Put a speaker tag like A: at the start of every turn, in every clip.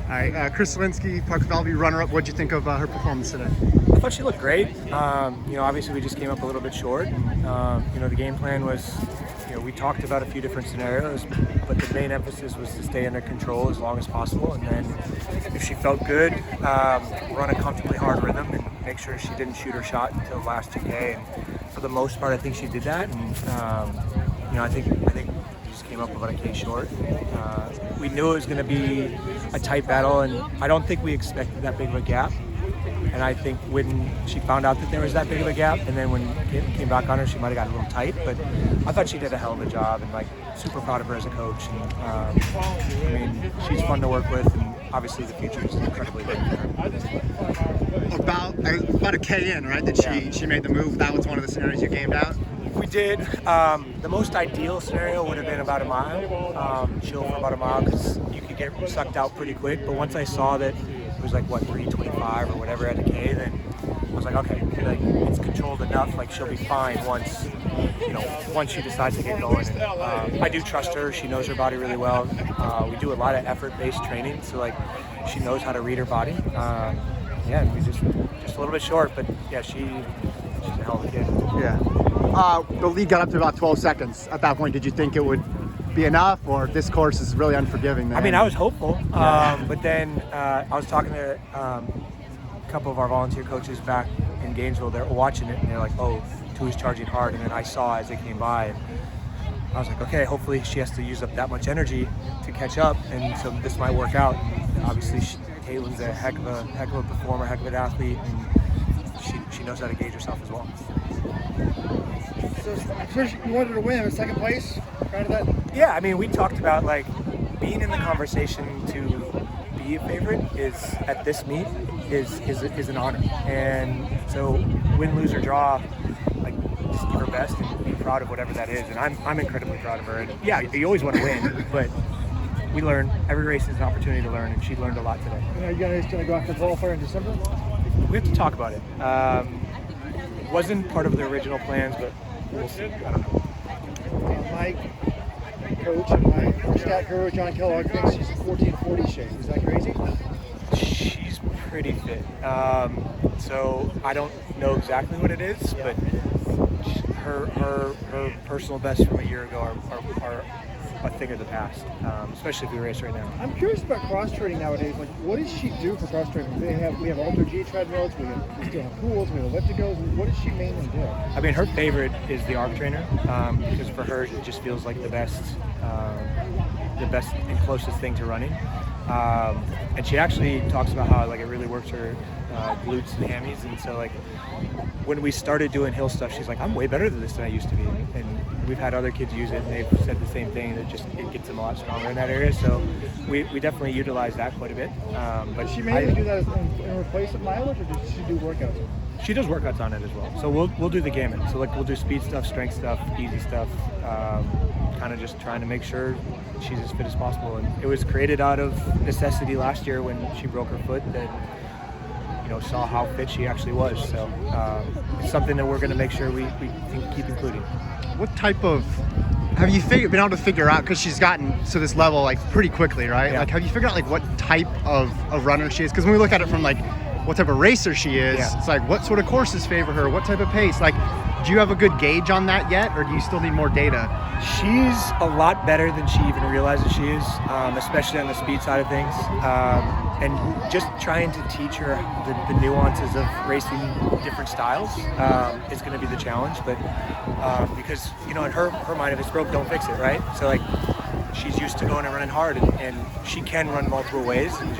A: All right, Chris Solinsky, Park Valby runner-up. What'd you think of her performance today?
B: I thought she looked great. Obviously we just came up a little bit short. The game plan was, we talked about a few different scenarios, but the main emphasis was to stay under control as long as possible. And then if she felt good, run a comfortably hard rhythm and make sure she didn't shoot her shot until the last 2K. And for the most part, I think she did that. And, I think we just came up about a K short. We knew it was going to be a tight battle, and I don't think we expected that big of a gap. And I think when she found out that there was that big of a gap, and then when it came back on her, she might have got a little tight. But I thought she did a hell of a job, and super proud of her as a coach. And she's fun to work with, and obviously the future is incredibly big for her.
A: About a K in, right? That she made the move. That was one of the scenarios you gamed out.
B: We did. The most ideal scenario would have been about a mile, chill for about a mile, because you could get sucked out pretty quick. But once I saw that it was 3:25 or whatever at a K, then I was like, okay, it's controlled enough. She'll be fine once she decides to get going. And, I do trust her. She knows her body really well. We do a lot of effort-based training, so she knows how to read her body. We just a little bit short, but yeah, she's a hell of a kid.
A: Yeah. The lead got up to about 12 seconds. At that point, did you think it would be enough, or this course is really unforgiving?
B: I mean, I was hopeful, but then I was talking to a couple of our volunteer coaches back in Gainesville. They're watching it, and they're like, "Oh, Tui's charging hard." And then I saw as they came by, and I was like, "Okay, hopefully she has to use up that much energy to catch up, and so this might work out." And obviously, Caitlin's a heck of a performer, heck of an athlete, and she knows how to gauge herself as well.
C: So first you wanted to win, second place, proud of that?
B: Yeah, I mean, we talked about being in the conversation to be a favorite is at this meet is an honor, and so win, lose or draw, just give her best and be proud of whatever that is. And I'm incredibly proud of her. And yeah, you always want to win, but we learn. Every race is an opportunity to learn, and she learned a lot today.
C: Are you guys going to go after the qualifier in December?
B: We have to talk about it. Wasn't part of the original plans, but we'll see. I don't know.
C: My coach and my stat guru, John Kellogg, thinks she's 1440 shape. Is that crazy?
B: She's pretty fit. So I don't know exactly what it is, but her personal bests from a year ago are a thing of the past, especially if we race right now.
C: I'm curious about cross training nowadays. What does she do for cross training? We have Alter G treadmills, we still have pools, we have ellipticals. What does she mainly do?
B: I mean, her favorite is the arc trainer, because for her it just feels like the best and closest thing to running. And she actually talks about how it really works her glutes and hammies, and so when we started doing hill stuff, she's like, I'm way better than this than I used to be. And we've had other kids use it, and they've said the same thing, that it gets them a lot stronger in that area. So we definitely utilize that quite a bit. But
C: does she mainly do that in replace of mileage, or does she do workouts?
B: She does workouts on it as well. So we'll do the gamut. So we'll do speed stuff, strength stuff, easy stuff, kind of just trying to make sure she's as fit as possible. And it was created out of necessity last year when she broke her foot, that saw how fit she actually was. So it's something that we're going to make sure we keep including.
A: What type of have you been able to figure out, because she's gotten to this level pretty quickly, right?
B: Yeah.
A: Have you figured out what type of runner she is? Because when we look at it from what type of racer she is, it's what sort of courses favor her, what type of pace. Do you have a good gauge on that yet, or do you still need more data?
B: She's a lot better than she even realizes she is, especially on the speed side of things. And just trying to teach her the nuances of racing different styles is going to be the challenge. But because, in her mind, if it's broke, don't fix it, right? So she's used to going and running hard, and she can run multiple ways. And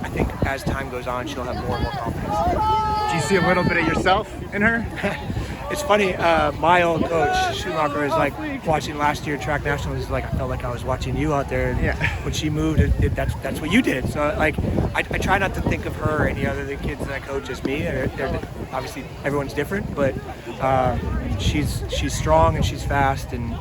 B: I think as time goes on, she'll have more and more confidence.
A: Do you see a little bit of yourself in her?
B: It's funny, my old coach, Schumacher, is watching last year track nationals. He's I felt like I was watching you out there. And when she moved, that's what you did. So I try not to think of her or any other of the kids that I coach as me. They're obviously, everyone's different, but she's strong and she's fast, and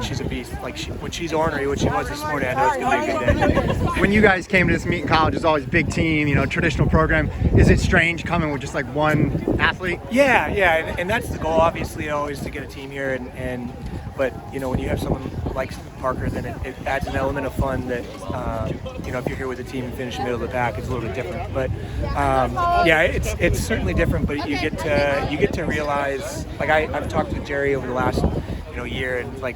B: she's a beast. When she's ornery, which she was this morning, I know it's going to be a good day.
A: When you guys came to this meet in college, it's always big team, traditional program. Is it strange coming with just one athlete?
B: Yeah, and that's the goal, obviously, always to get a team here. But when you have someone likes Parker, then it adds an element of fun that you know, if you're here with the team and finish middle of the pack, it's a little bit different. But yeah, it's certainly different. But you get to realize, like I've talked to Jerry over the last year, and like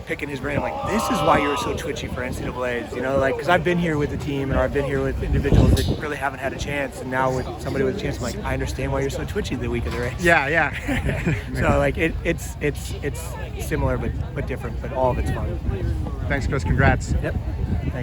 B: picking his brain, I'm like, this is why you were so twitchy for NCAAs, you know, like, because I've been here with the team, and I've been here with individuals that really haven't had a chance, and now with somebody with a chance, I'm like, I understand why you're so twitchy the week of the race.
A: Yeah.
B: So like it's similar but different, but all of it's fun.
A: Thanks, Chris. Congrats.
B: Yep.